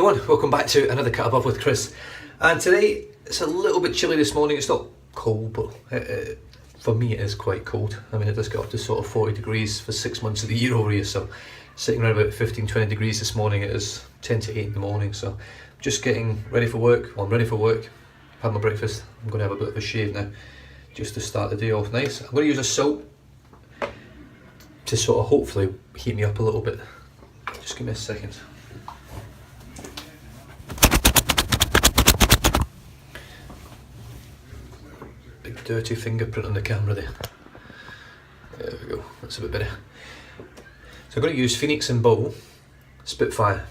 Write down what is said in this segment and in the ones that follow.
everyone, welcome back to another Cut Above with Chris. And today it's a little bit chilly this morning. It's not cold, but for me it is quite cold. I mean, it does get up to sort of 40 degrees for 6 months of the year over here, so sitting around about 15-20 degrees this morning. It is 10 to 8 in the morning, so just getting ready for work. Well, I'm ready for work, had my breakfast. I'm going to have a bit of a shave now just to start the day off nice. I'm going to use a soap to sort of hopefully heat me up a little bit. Just give me a second. Big dirty fingerprint on the camera there. There we go, that's a bit better. So I'm going to use Pheonix and Beau Spitfire.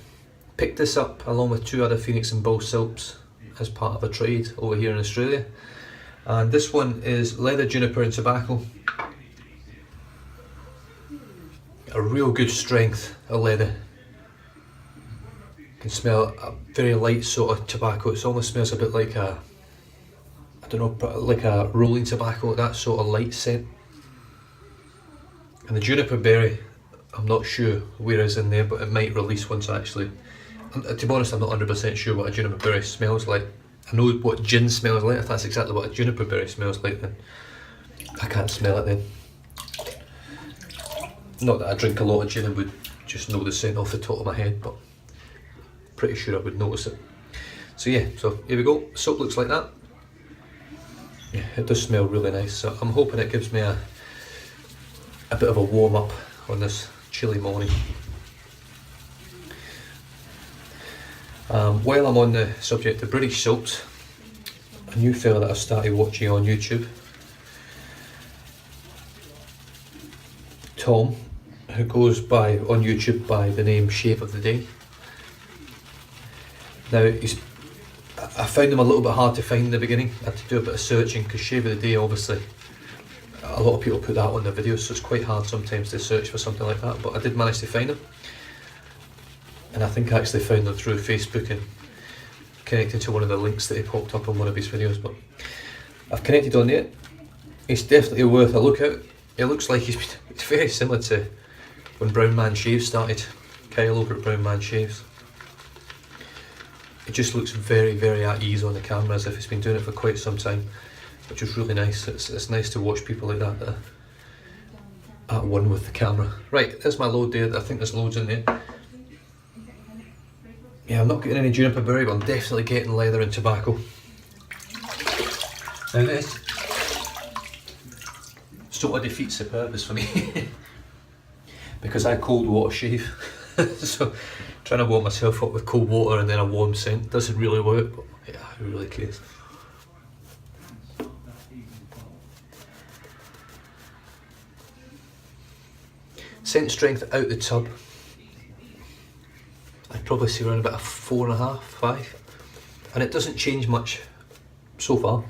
Picked this up along with 2 other Pheonix and Beau soaps as part of a trade over here in Australia. And this one is leather, juniper and tobacco. A real good strength of leather. You can smell a very light sort of tobacco. It almost smells a bit like a, I don't know, like a rolling tobacco, that sort of light scent. And the juniper berry, I'm not sure where it's in there, but it might release once actually. To be honest, I'm not 100% sure what a juniper berry smells like. I know what gin smells like. If that's exactly what a juniper berry smells like, then I can't smell it then. Not that I drink a lot of gin and would just know the scent off the top of my head, but pretty sure I would notice it. So yeah, so here we go. Soap looks like that. Yeah, it does smell really nice, so I'm hoping it gives me a bit of a warm up on this chilly morning. While I'm on the subject of British soaps, a new fella that I started watching on YouTube, Tom, who goes by on YouTube by the name Shave of the Day. Now, I found him a little bit hard to find in the beginning. I had to do a bit of searching because Shave of the Day, obviously, a lot of people put that on their videos, so it's quite hard sometimes to search for something like that, but I did manage to find him. And I think I actually found him through Facebook and connected to one of the links that he popped up on one of his videos, but I've connected on there. It's definitely worth a look out. It looks like it's very similar to when Brown Man Shaves started. Kyle over at Brown Man Shaves. It just looks very, very at ease on the camera, as if he's been doing it for quite some time, which is really nice. It's nice to watch people like that are at one with the camera. Right, there's my load there. I think there's loads in there. Yeah, I'm not getting any juniper berry, but I'm definitely getting leather and tobacco. Now this sort of defeats the purpose for me because I cold water shave. So trying to warm myself up with cold water and then a warm scent doesn't really work, but yeah, who really cares? Scent strength out the tub, I'd probably say around about a 4.5, 5, and it doesn't change much so far.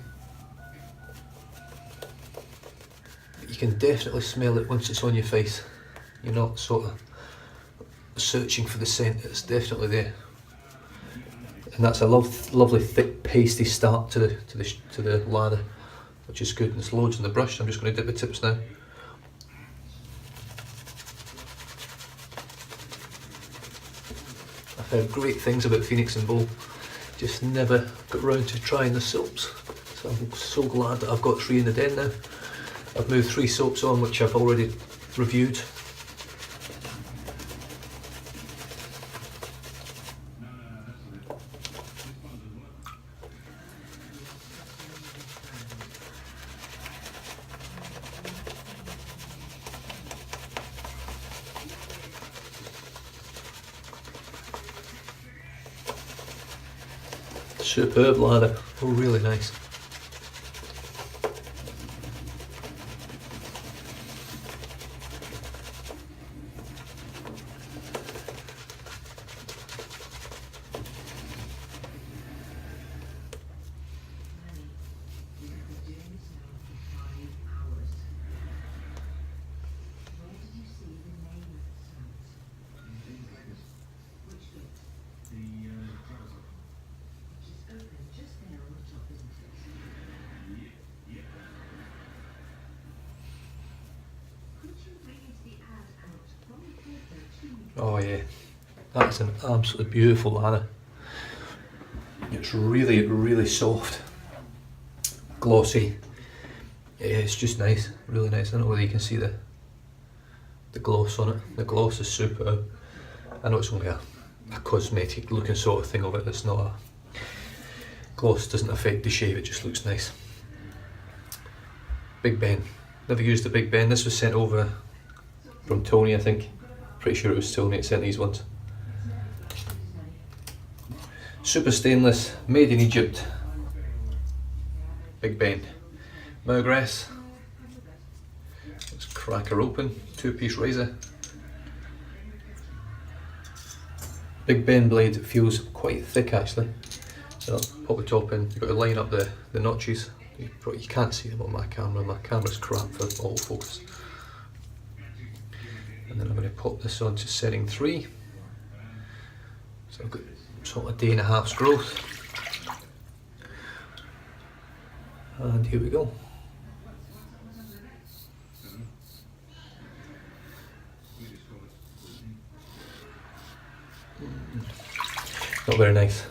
But you can definitely smell it once it's on your face. You're not sort of searching for the scent, it's definitely there. And that's a lovely thick pasty start to the lather, which is good. And there's loads in the brush, so I'm just going to dip the tips now. I've heard great things about Pheonix and Beau, just never got around to trying the soaps. So I'm so glad that I've got 3 in the den now. I've moved 3 soaps on which I've already reviewed. Superb lather, oh, really nice. Oh yeah, that's an absolutely beautiful ladder. It's really, really soft, glossy. Yeah, it's just nice, really nice. I don't know whether you can see the gloss on it. The gloss is superb. I know it's only a cosmetic looking sort of thing of it. It's not a gloss, doesn't affect the shave, it just looks nice. Big Ben. Never used the Big Ben. This was sent over from Tony, I think. Pretty sure it was Tony that sent these ones. Super stainless, made in Egypt. Big Ben. Maugrass. Let's crack her open. 2-piece razor. Big Ben blade feels quite thick actually. So I'll pop the top in. You've got to line up the notches. You can't see them on my camera. My camera's crap for autofocus. And then I'm going to pop this on to setting 3. So I've got sort of a day and a half's growth. And here we go. Not very nice.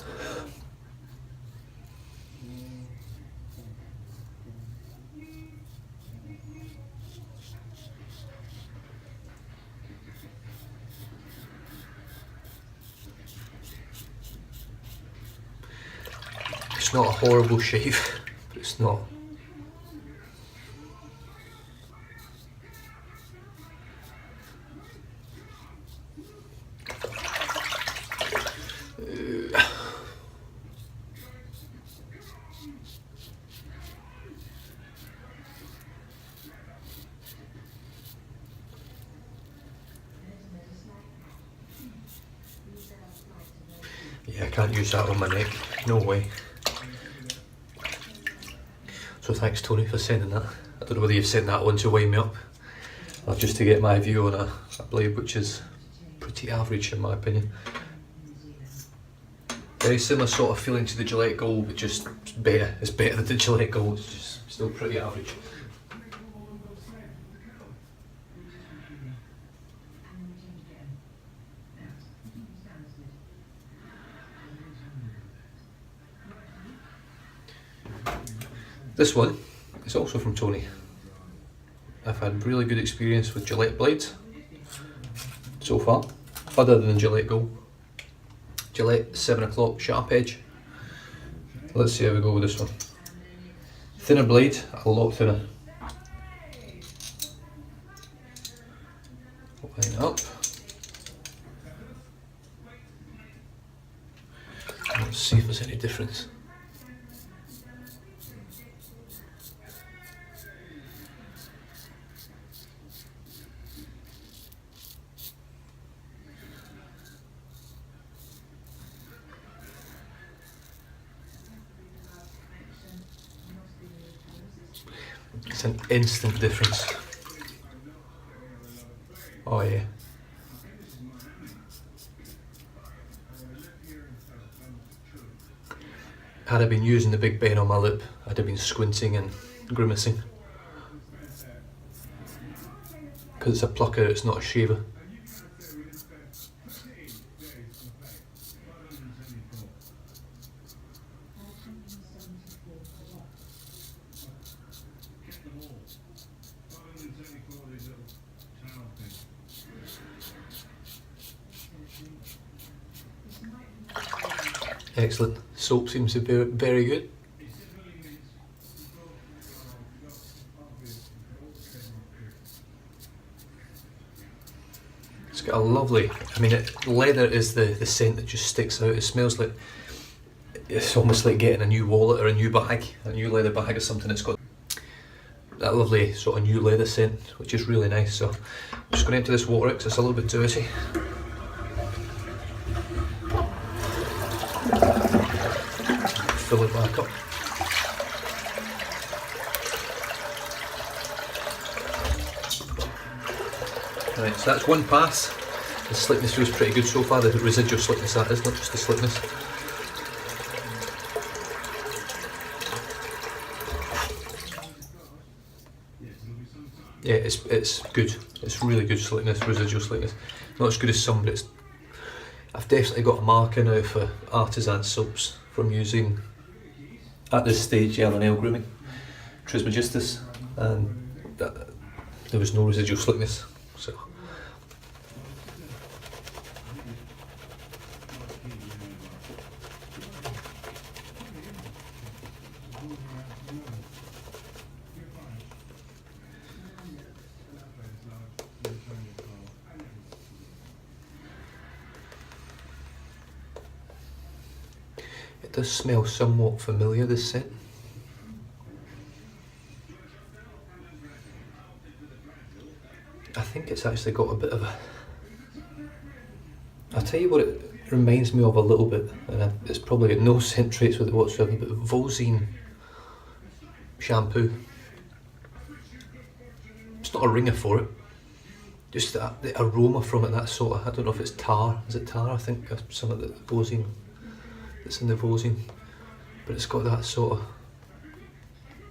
It's not a horrible shave, but it's not. Yeah, I can't use that on my neck, no way. So thanks Tony for sending that. I don't know whether you've sent that one to wind me up or just to get my view on a blade which is pretty average in my opinion. Very similar sort of feeling to the Gillette Gold, but just better. It's better than the Gillette Gold, it's just still pretty average. This one is also from Tony. I've had really good experience with Gillette blades so far, other than Gillette Go. Gillette 7 o'clock sharp edge. Let's see how we go with this one. Thinner blade, a lot thinner. Line it up. Let's see if there's any difference. It's an instant difference. Oh yeah. Had I been using the Big Ben on my lip, I'd have been squinting and grimacing. Because it's a plucker, it's not a shaver. Excellent. Soap seems to be very good. It's got a lovely, I mean, leather is the scent that just sticks out. It smells like, it's almost like getting a new wallet or a new bag, a new leather bag or something. It's got that lovely sort of new leather scent, which is really nice. So I'm just going to empty this water because it's a little bit dirty. Fill it back up. Right, so that's one pass. The slickness feels pretty good so far, the residual slickness that is, not just the slickness. Yeah, it's good. It's really good slickness, residual slickness. Not as good as some, but I've definitely got a marker now for artisan soaps from using, at this stage, gel and nail grooming, Trismegistus, and there was no residual slickness. So it does smell somewhat familiar, this scent. I think it's actually got a bit of a... I'll tell you what it reminds me of a little bit, and it's probably got no scent traits with it whatsoever, but Volzine shampoo. It's not a ringer for it, just the aroma from it, that sort of, I don't know if it's tar, is it tar? I think some of the Volzine, that's in the Volzine, but it's got that sort of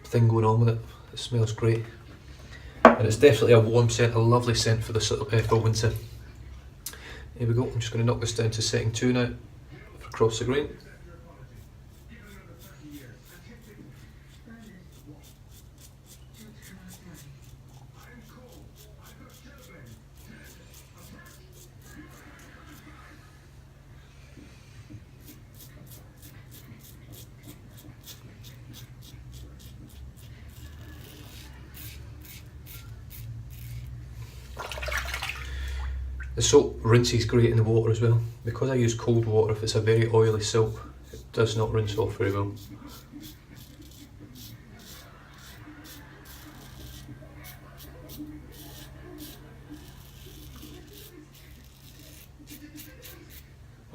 thing going on with it. It smells great, and it's definitely a warm scent, a lovely scent for the for winter. Here we go, I'm just going to knock this down to setting 2 now for across the grain. The soap rinses great in the water as well. Because I use cold water, if it's a very oily soap, it does not rinse off very well.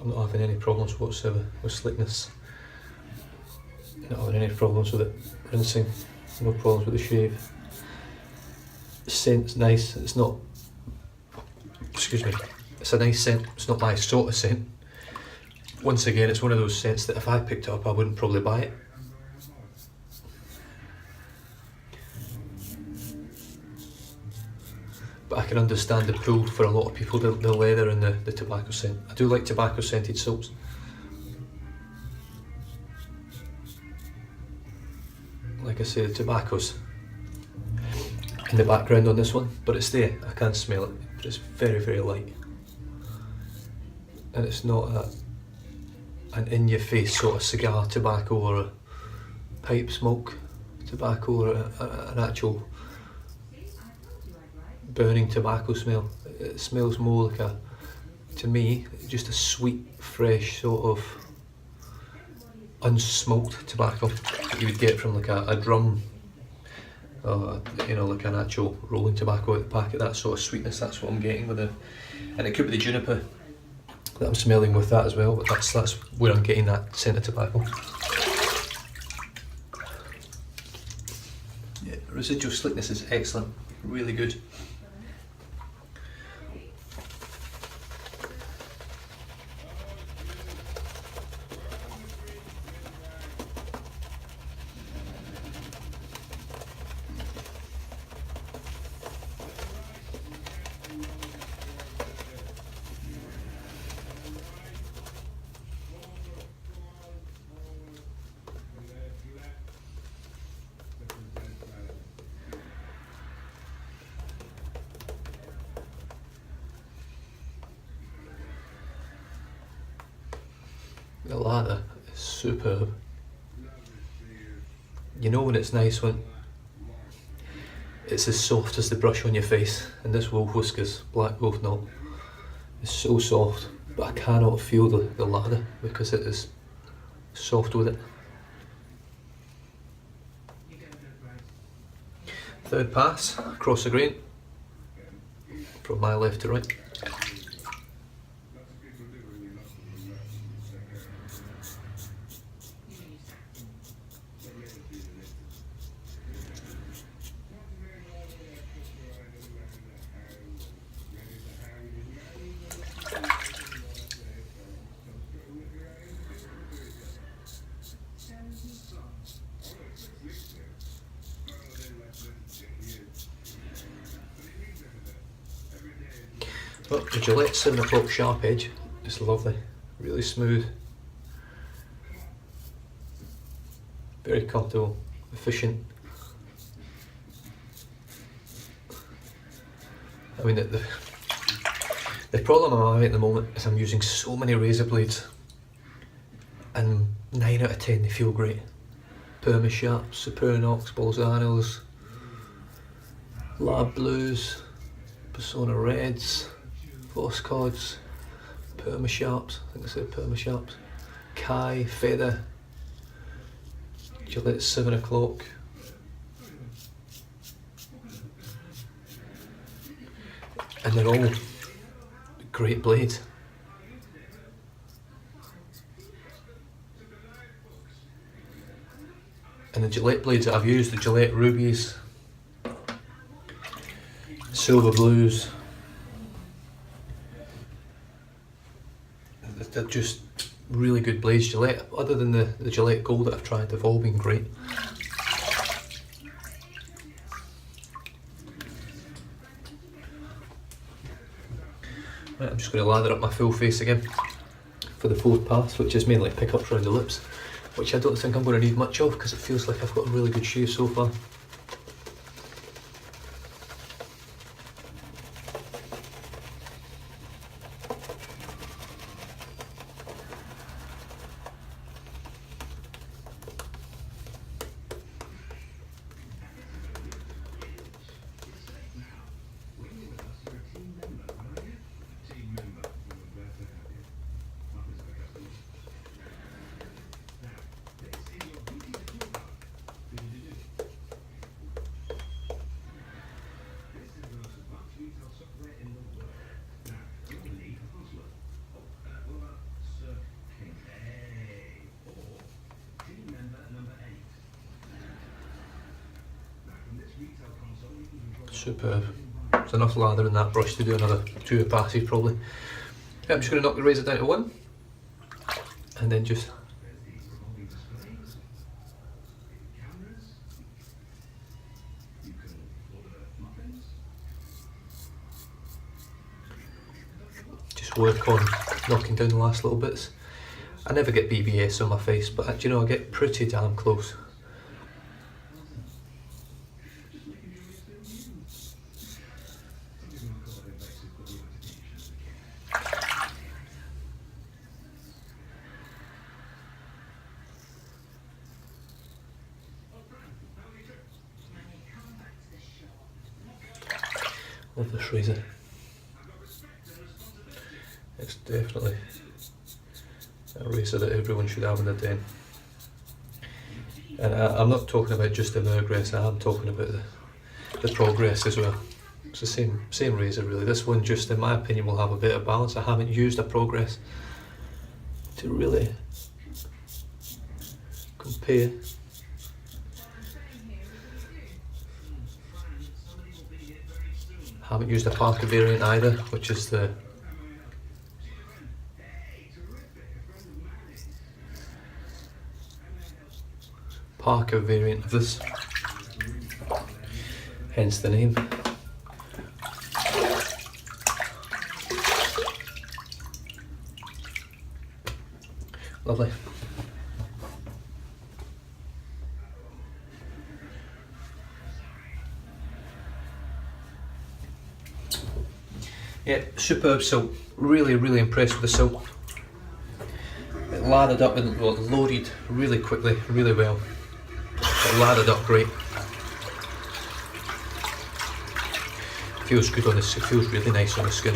I'm not having any problems whatsoever with slickness. Not having any problems with it rinsing. No problems with the shave. The scent's nice. It's not... Excuse me, it's a nice scent, it's not my sort of scent. Once again, it's one of those scents that if I picked it up, I wouldn't probably buy it. But I can understand the pull for a lot of people, the leather and the tobacco scent. I do like tobacco scented soaps. Like I say, the tobacco's in the background on this one, but it's there, I can smell it. It's very, very light, and it's not an in-your-face sort of cigar tobacco or a pipe smoke tobacco or an actual burning tobacco smell. It smells more like to me, just a sweet, fresh sort of unsmoked tobacco that you would get from like a drum. You know, like an actual rolling tobacco out the packet, that sort of sweetness, that's what I'm getting with it. And it could be the juniper that I'm smelling with that as well, but that's where I'm getting that scent of tobacco. Yeah, residual slickness is excellent, really good. The lather is superb. You know when it's nice when it's as soft as the brush on your face, and this Wolf Whiskers Black Wolf Knot is so soft, but I cannot feel the lather because it is soft with it. Third pass, across the grain, from my left to right. Well, the Gillette 7 o'clock sharp edge is lovely, really smooth. Very comfortable, efficient. I mean, the problem I'm having at the moment is I'm using so many razor blades, and 9 out of 10 they feel great. Perma Sharps, Pheonix, Bolzanos, Lab Blues, Persona Reds, Voscods, Perma Sharps, I think I said Perma Sharps, Kai, Feather, Gillette 7 o'clock. And they're all great blades. And the Gillette blades that I've used, the Gillette Rubies, Silver Blues, they're just really good blades. Gillette, other than the Gillette Gold that I've tried, they've all been great. Right, I'm just going to lather up my full face again for the 4th pass, which is mainly pickups around the lips, which I don't think I'm going to need much of because it feels like I've got a really good shave so far. Superb. There's enough lather in that brush to do another 2 passes probably. Yeah, I'm just going to knock the razor down to 1 and then just work on knocking down the last little bits. I never get BBS on my face, but you know, I get pretty damn close. Love this razor. It's definitely a razor that everyone should have in their den. And I'm not talking about just the Mergress, I am talking about the Progress as well. It's the same razor really. This one just, in my opinion, will have a bit of balance. I haven't used a Progress to really compare. I haven't used a Parker variant either, which is the Parker variant of this, hence the name. Lovely. Yeah, superb silk. Really, really impressed with the silk. It lathered up and loaded really quickly, really well. It lathered up great. Feels good on this. It feels really nice on the skin.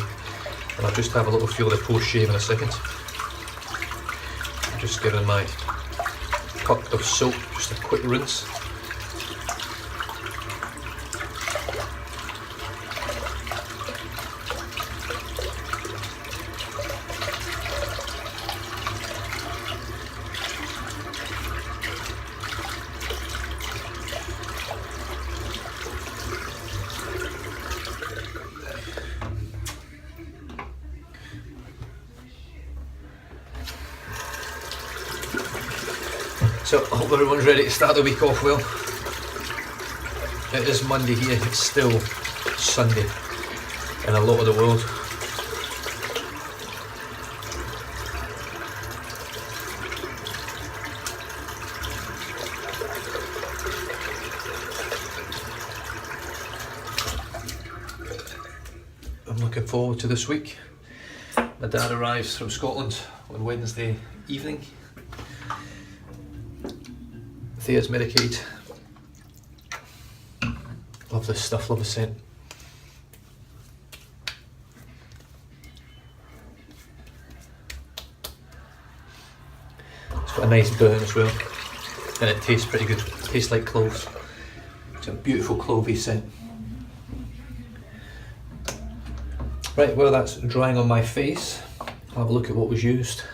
And I'll just have a little feel of the post shave in a second. I'm just giving my cup of soap just a quick rinse. So I hope everyone's ready to start the week off well. It is Monday here, it's still Sunday in a lot of the world. I'm looking forward to this week. My dad arrives from Scotland on Wednesday evening. Thea's Medicaid. Love this stuff, love the scent. It's got a nice burn as well, and it tastes pretty good. It tastes like cloves. It's a beautiful clovey scent. Right, well that's drying on my face. I'll have a look at what was used.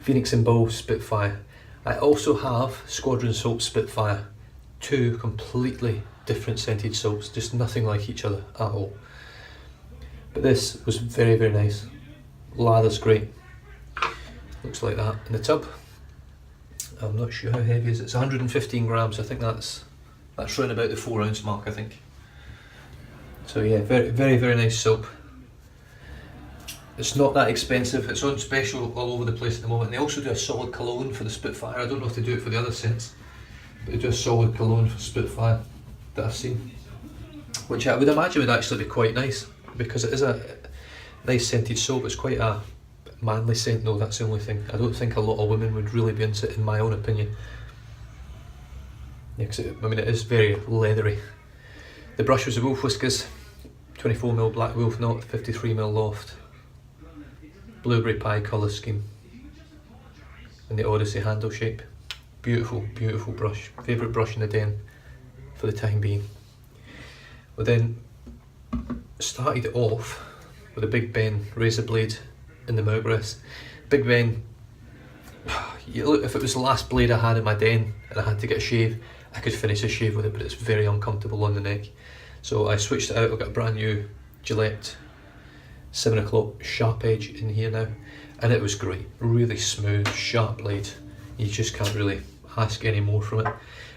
Pheonix and Beau Spitfire. I also have Squadron Soap Spitfire. Two completely different scented soaps, just nothing like each other at all. But this was very, very nice. Lather's great. Looks like that in the tub. I'm not sure how heavy it is. It's 115 grams. I think that's around about the 4 ounce mark, I think. So yeah, very, very, very nice soap. It's not that expensive. It's on special all over the place at the moment. And they also do a solid cologne for the Spitfire. I don't know if they do it for the other scents, but they do a solid cologne for Spitfire that I've seen, which I would imagine would actually be quite nice, because it is a nice scented soap. It's quite a manly scent though, that's the only thing. I don't think a lot of women would really be into it, in my own opinion. Yeah, I mean, it is very leathery. The brush was a Wolf Whiskers, 24mm Black Wolf Knot, 53mm Loft. Blueberry pie colour scheme in the Odyssey handle shape. Beautiful, beautiful brush. Favourite brush in the den for the time being. We then started it off with a Big Ben razor blade in the Murgress. Big Ben, if it was the last blade I had in my den and I had to get a shave, I could finish a shave with it, but it's very uncomfortable on the neck. So I switched it out. I've got a brand new Gillette 7 o'clock sharp edge in here now, and it was great. Really smooth, sharp blade. You just can't really ask any more from it.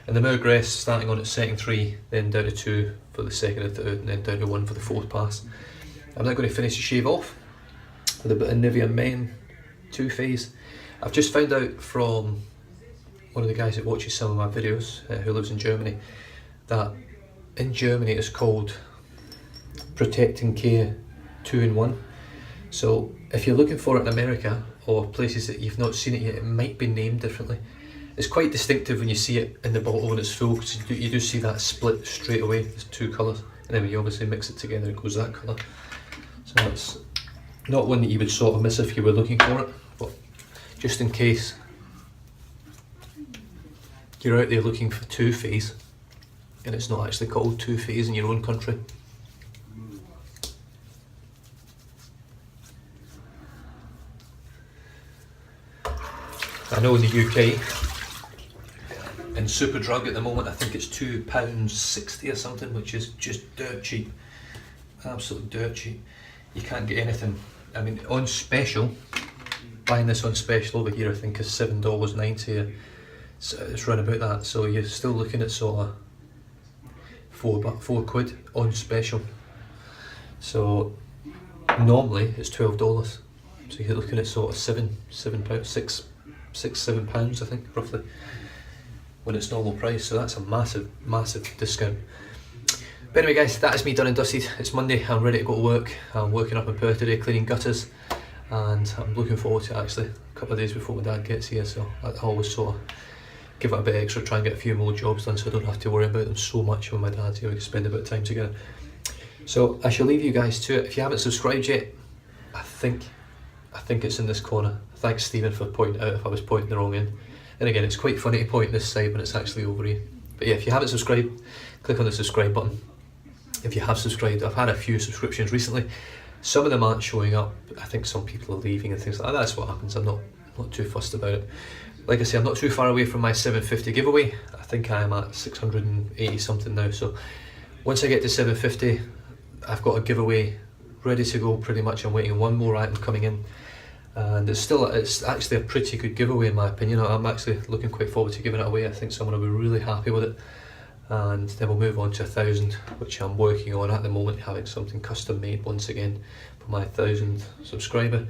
And the Murgress, starting on at setting 3, then down to 2 for the second and third, and then down to 1 for the fourth pass. I'm now going to finish the shave off with a bit of Nivea Men 2 Phase. I've just found out from one of the guys that watches some of my videos, who lives in Germany, that in Germany it's called Protect and Care 2-in-1. So if you're looking for it in America or places that you've not seen it yet, it might be named differently. It's quite distinctive when you see it in the bottle when it's full, because you do see that split straight away. There's 2 colours, and then when you obviously mix it together it goes that colour. So it's not one that you would sort of miss if you were looking for it, but just in case you're out there looking for 2 Phase and it's not actually called 2 Phase in your own country. I know in the UK, in Superdrug at the moment, I think it's £2.60 or something, which is just dirt cheap. Absolute dirt cheap. You can't get anything. I mean, on special, buying this on special over here I think is $7.90. So it's around about that, so you're still looking at sort of £4 on special. So normally it's $12, so you're looking at sort of £7 pounds, I think, roughly, when it's normal price. So that's a massive, massive discount. But anyway guys, that is me done and dusted. It's Monday, I'm ready to go to work. I'm working up in Perth today, cleaning gutters, and I'm looking forward to it actually, a couple of days before my dad gets here, so I always sort of give it a bit extra, try and get a few more jobs done so I don't have to worry about them so much when my dad's here. We can spend a bit of time together. So I shall leave you guys to it. If you haven't subscribed yet, I think it's in this corner. Thanks Stephen for pointing out if I was pointing the wrong end. And again, it's quite funny to point this side when it's actually over here. But yeah, if you haven't subscribed, click on the subscribe button. If you have subscribed, I've had a few subscriptions recently. Some of them aren't showing up. I think some people are leaving and things like that. That's what happens. I'm not too fussed about it. Like I say, I'm not too far away from my 750 giveaway. I think I am at 680 something now. So once I get to 750, I've got a giveaway ready to go pretty much. I'm waiting on one more item coming in. And it's actually a pretty good giveaway in my opinion. I'm actually looking quite forward to giving it away. I think someone will be really happy with it. And then we'll move on to 1,000, which I'm working on at the moment, having something custom made once again for my 1,000th subscriber.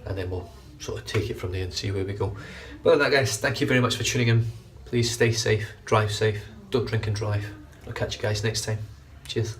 And then we'll sort of take it from there and see where we go. But other than that guys, thank you very much for tuning in. Please stay safe, drive safe, don't drink and drive. I'll catch you guys next time. Cheers.